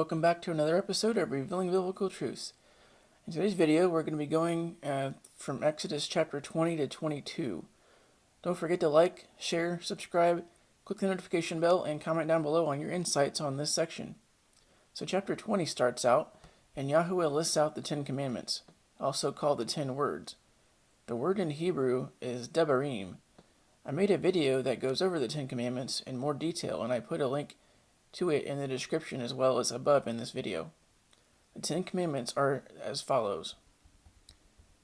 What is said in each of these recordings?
welcome back to another episode of Revealing Biblical Truths. In today's video, we're going to be going from Exodus chapter 20 to 22. Don't forget to like, share, subscribe, click the notification bell, and comment down below on your insights on this section. So chapter 20 starts out, and Yahuah lists out the 10 Commandments, also called the 10 Words. The word in Hebrew is Devarim. I made a video that goes over the 10 Commandments in more detail, and I put a link to it in the description as well as above in this video. The 10 Commandments are as follows.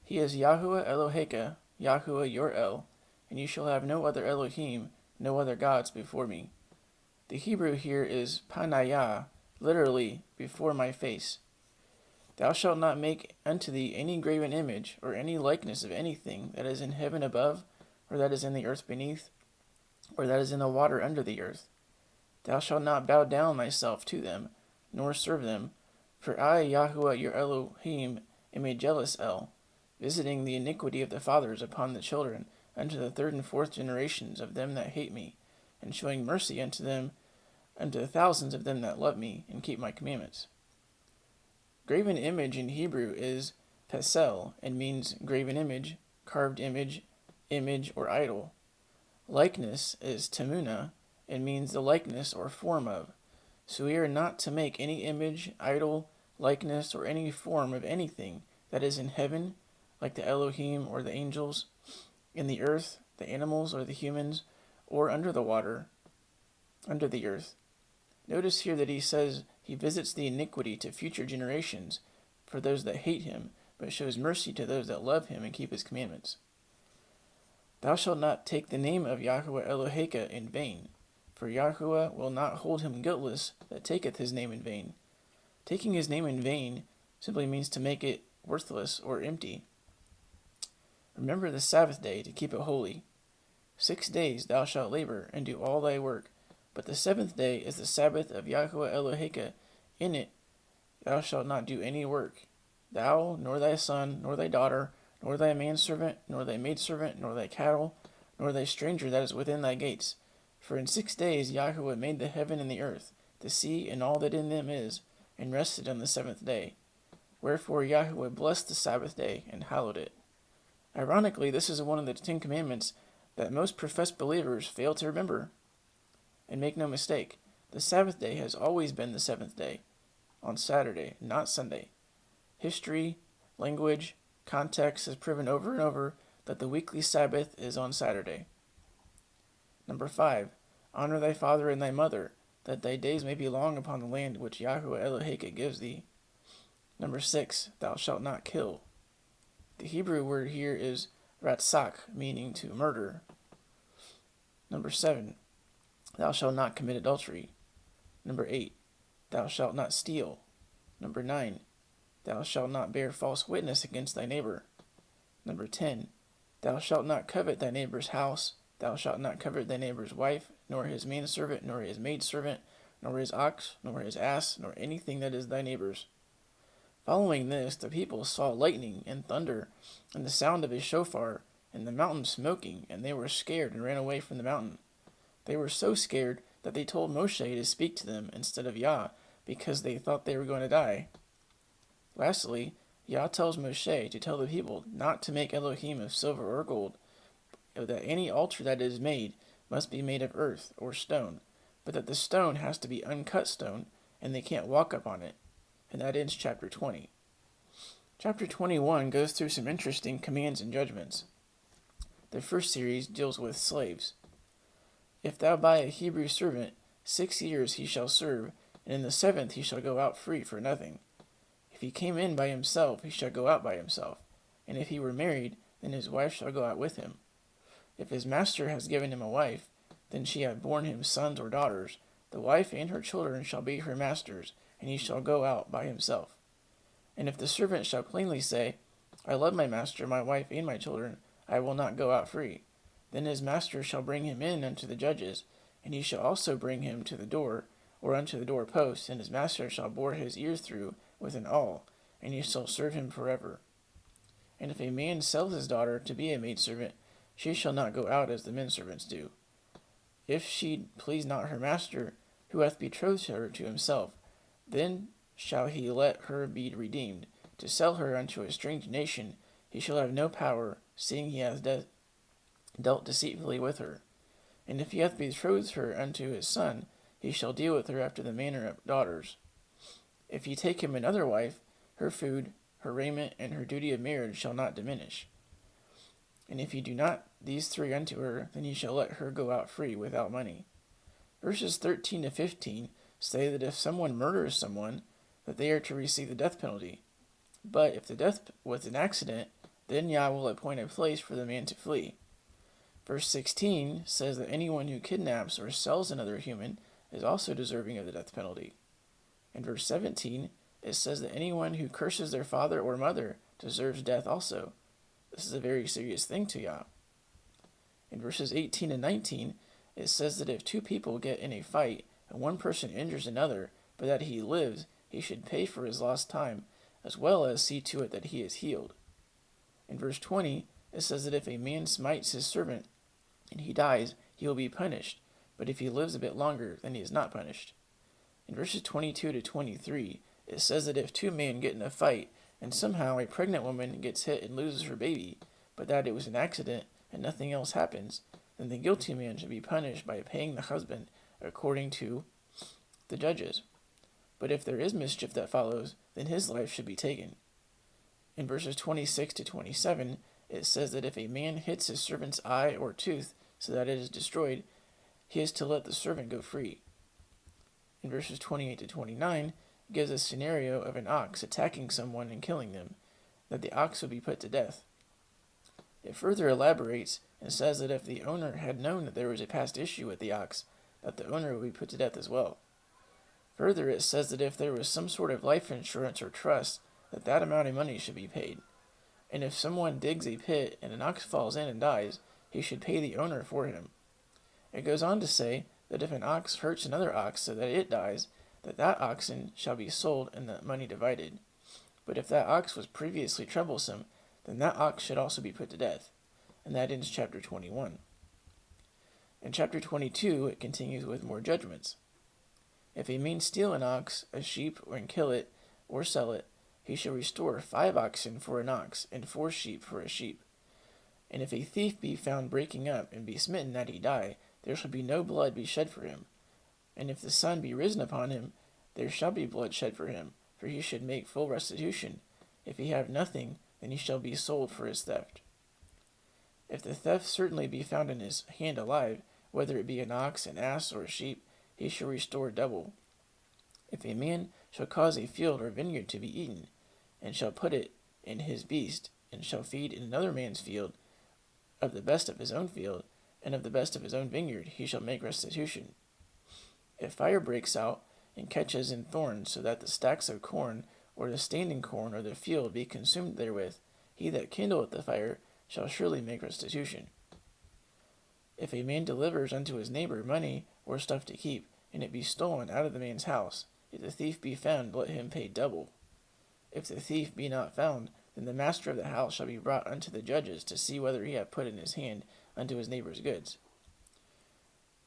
He is Yahuah Eloheka, Yahuah your El, and you shall have no other Elohim, no other gods before me. The Hebrew here is Panayah, literally, before my face. Thou shalt not make unto thee any graven image, or any likeness of anything that is in heaven above, or that is in the earth beneath, or that is in the water under the earth. Thou shalt not bow down thyself to them, nor serve them, for I, Yahuah your Elohim, am a jealous El, visiting the iniquity of the fathers upon the children, unto the third and fourth generations of them that hate me, and showing mercy unto them, unto the thousands of them that love me, and keep my commandments. Graven image in Hebrew is pesel, and means graven image, carved image, or idol. Likeness is temuna, and means the likeness or form of. So we are not to make any image, idol, likeness, or any form of anything that is in heaven, like the Elohim or the angels, in the earth, the animals or the humans, or under the water, under the earth. Notice here that he says he visits the iniquity to future generations for those that hate him, but shows mercy to those that love him and keep his commandments. Thou shalt not take the name of Yahuah Eloheka in vain, for Yahuah will not hold him guiltless that taketh his name in vain. Taking his name in vain simply means to make it worthless or empty. Remember the Sabbath day to keep it holy. 6 days thou shalt labor and do all thy work, but the seventh day is the Sabbath of Yahuah Eloheka. In it thou shalt not do any work, thou, nor thy son, nor thy daughter, nor thy manservant, nor thy maidservant, nor thy cattle, nor thy stranger that is within thy gates. For in 6 days Yahuah made the heaven and the earth, the sea and all that in them is, and rested on the seventh day. Wherefore Yahuah blessed the Sabbath day and hallowed it. Ironically, this is one of the 10 Commandments that most professed believers fail to remember. And make no mistake, the Sabbath day has always been the seventh day, on Saturday, not Sunday. History, language, context has proven over and over that the weekly Sabbath is on Saturday. Number 5, honor thy father and thy mother, that thy days may be long upon the land which Yahuah Eloheka gives thee. Number 6, thou shalt not kill. The Hebrew word here is ratsak, meaning to murder. Number 7, thou shalt not commit adultery. Number 8, thou shalt not steal. Number 9, thou shalt not bear false witness against thy neighbor. Number 10, thou shalt not covet thy neighbor's house. Thou shalt not covet thy neighbor's wife, nor his manservant, nor his maidservant, nor his ox, nor his ass, nor anything that is thy neighbor's. Following this, the people saw lightning and thunder, and the sound of a shofar, and the mountain smoking, and they were scared and ran away from the mountain. They were so scared that they told Moshe to speak to them instead of Yah, because they thought they were going to die. Lastly, Yah tells Moshe to tell the people not to make Elohim of silver or gold, that any altar that is made must be made of earth or stone, but that the stone has to be uncut stone, and they can't walk up on it. And that ends chapter 20. Chapter 21 goes through some interesting commands and judgments. The first series deals with slaves. If thou buy a Hebrew servant, 6 years he shall serve, and in the 7th he shall go out free for nothing. If he came in by himself, he shall go out by himself, and if he were married, then his wife shall go out with him. If his master has given him a wife, then she hath borne him sons or daughters, the wife and her children shall be her master's, and he shall go out by himself. And if the servant shall plainly say, I love my master, my wife, and my children, I will not go out free, then his master shall bring him in unto the judges, and he shall also bring him to the door, or unto the door post, and his master shall bore his ears through with an awl, and he shall serve him forever. And if a man sell his daughter to be a maidservant, she shall not go out as the menservants do. If she please not her master, who hath betrothed her to himself, then shall he let her be redeemed. To sell her unto a strange nation he shall have no power, seeing he hath dealt deceitfully with her. And if he hath betrothed her unto his son, he shall deal with her after the manner of daughters. If he take him another wife, her food, her raiment, and her duty of marriage shall not diminish. And if he do not these three unto her, then he shall let her go out free without money. Verses 13 to 15 say that if someone murders someone, that they are to receive the death penalty. But if the death was an accident, then Yah will appoint a place for the man to flee. Verse 16 says that anyone who kidnaps or sells another human is also deserving of the death penalty. In verse 17, it says that anyone who curses their father or mother deserves death also. This is a very serious thing to Yah. In verses 18 and 19, it says that if two people get in a fight and one person injures another, but that he lives, he should pay for his lost time, as well as see to it that he is healed. In verse 20, it says that if a man smites his servant and he dies, he will be punished, but if he lives a bit longer, then he is not punished. In verses 22 to 23, it says that if two men get in a fight and somehow a pregnant woman gets hit and loses her baby, but that it was an accident and nothing else happens, then the guilty man should be punished by paying the husband according to the judges. But if there is mischief that follows, then his life should be taken. In verses 26 to 27, it says that if a man hits his servant's eye or tooth so that it is destroyed, he is to let the servant go free. In verses 28 to 29, it gives a scenario of an ox attacking someone and killing them, that the ox would be put to death. It further elaborates and says that if the owner had known that there was a past issue with the ox, that the owner would be put to death as well. Further, it says that if there was some sort of life insurance or trust, that amount of money should be paid. And if someone digs a pit and an ox falls in and dies, he should pay the owner for him. It goes on to say that if an ox hurts another ox so that it dies, that oxen shall be sold and the money divided. But if that ox was previously troublesome, then that ox should also be put to death. And that ends chapter 21. In chapter 22, it continues with more judgments. If a man steal an ox, a sheep, and kill it, or sell it, he shall restore 5 oxen for an ox, and 4 sheep for a sheep. And if a thief be found breaking up, and be smitten that he die, there shall be no blood be shed for him. And if the sun be risen upon him, there shall be blood shed for him, for he should make full restitution. If he have nothing, then he shall be sold for his theft. If the theft certainly be found in his hand alive, whether it be an ox, an ass, or a sheep, he shall restore double. If a man shall cause a field or vineyard to be eaten, and shall put it in his beast, and shall feed in another man's field, of the best of his own field, and of the best of his own vineyard, he shall make restitution. If fire breaks out, and catches in thorns, so that the stacks of corn, or the standing corn, or the field be consumed therewith, he that kindleth the fire shall surely make restitution. If a man delivers unto his neighbor money or stuff to keep, and it be stolen out of the man's house, if the thief be found, let him pay double. If the thief be not found, then the master of the house shall be brought unto the judges to see whether he have put in his hand unto his neighbor's goods.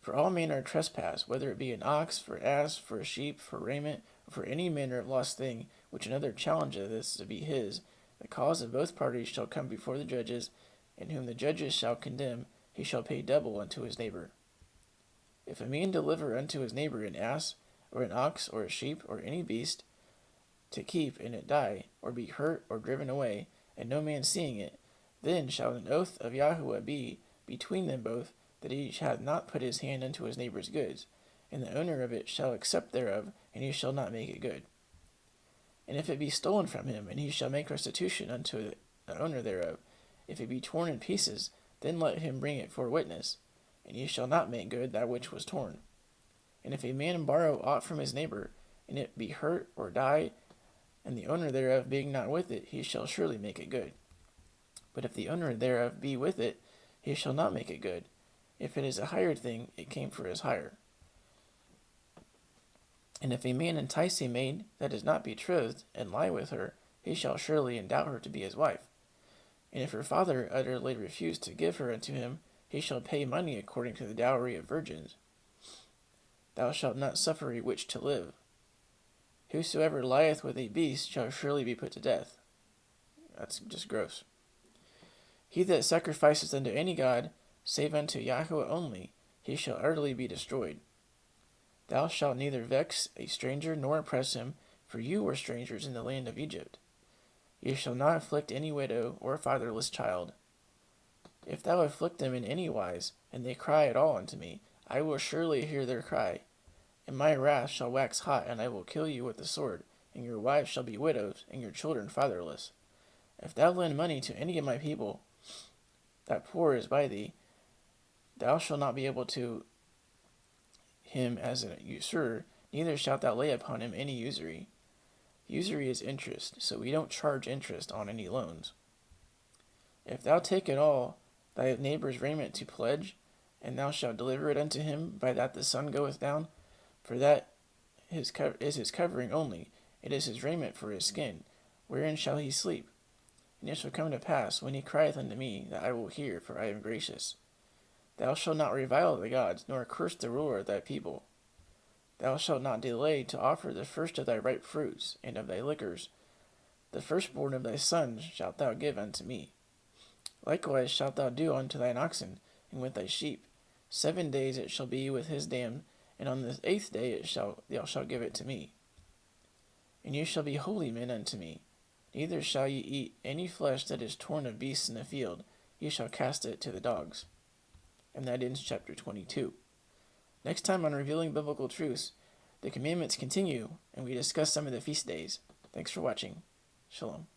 For all manner of trespass, whether it be an ox, for ass, for a sheep, for raiment, or for any manner of lost thing, which another challengeth this to be his, the cause of both parties shall come before the judges, and whom the judges shall condemn, he shall pay double unto his neighbor. If a man deliver unto his neighbor an ass, or an ox, or a sheep, or any beast, to keep, and it die, or be hurt, or driven away, and no man seeing it, then shall an oath of Yahuah be between them both, that he hath not put his hand unto his neighbor's goods, and the owner of it shall accept thereof, and he shall not make it good. And if it be stolen from him, and he shall make restitution unto the owner thereof, if it be torn in pieces, then let him bring it for witness, and he shall not make good that which was torn. And if a man borrow aught from his neighbor, and it be hurt or die, and the owner thereof being not with it, he shall surely make it good. But if the owner thereof be with it, he shall not make it good. If it is a hired thing, it came for his hire. And if a man entice a maid that is not betrothed, and lie with her, he shall surely endow her to be his wife. And if her father utterly refuse to give her unto him, he shall pay money according to the dowry of virgins. Thou shalt not suffer a witch to live. Whosoever lieth with a beast shall surely be put to death. That's just gross. He that sacrificeth unto any god, save unto Yahuah only, he shall utterly be destroyed. Thou shalt neither vex a stranger nor oppress him, for you were strangers in the land of Egypt. Ye shall not afflict any widow or fatherless child. If thou afflict them in any wise, and they cry at all unto me, I will surely hear their cry. And my wrath shall wax hot, and I will kill you with the sword, and your wives shall be widows, and your children fatherless. If thou lend money to any of my people that poor is by thee, thou shalt not be able to him as a usurer, neither shalt thou lay upon him any usury. Usury is interest, so we don't charge interest on any loans. If thou take at all thy neighbor's raiment to pledge, and thou shalt deliver it unto him by that the sun goeth down, for that is his covering only, it is his raiment for his skin, wherein shall he sleep? And it shall come to pass, when he crieth unto me, that I will hear, for I am gracious. Thou shalt not revile the gods, nor curse the ruler of thy people. Thou shalt not delay to offer the first of thy ripe fruits, and of thy liquors. The firstborn of thy sons shalt thou give unto me. Likewise shalt thou do unto thine oxen, and with thy sheep. 7 days it shall be with his dam, and on the 8th day thou shalt give it to me. And ye shall be holy men unto me. Neither shall ye eat any flesh that is torn of beasts in the field, ye shall cast it to the dogs. And that ends chapter 22. Next time on Revealing Biblical Truths, the commandments continue, and we discuss some of the feast days. Thanks for watching. Shalom.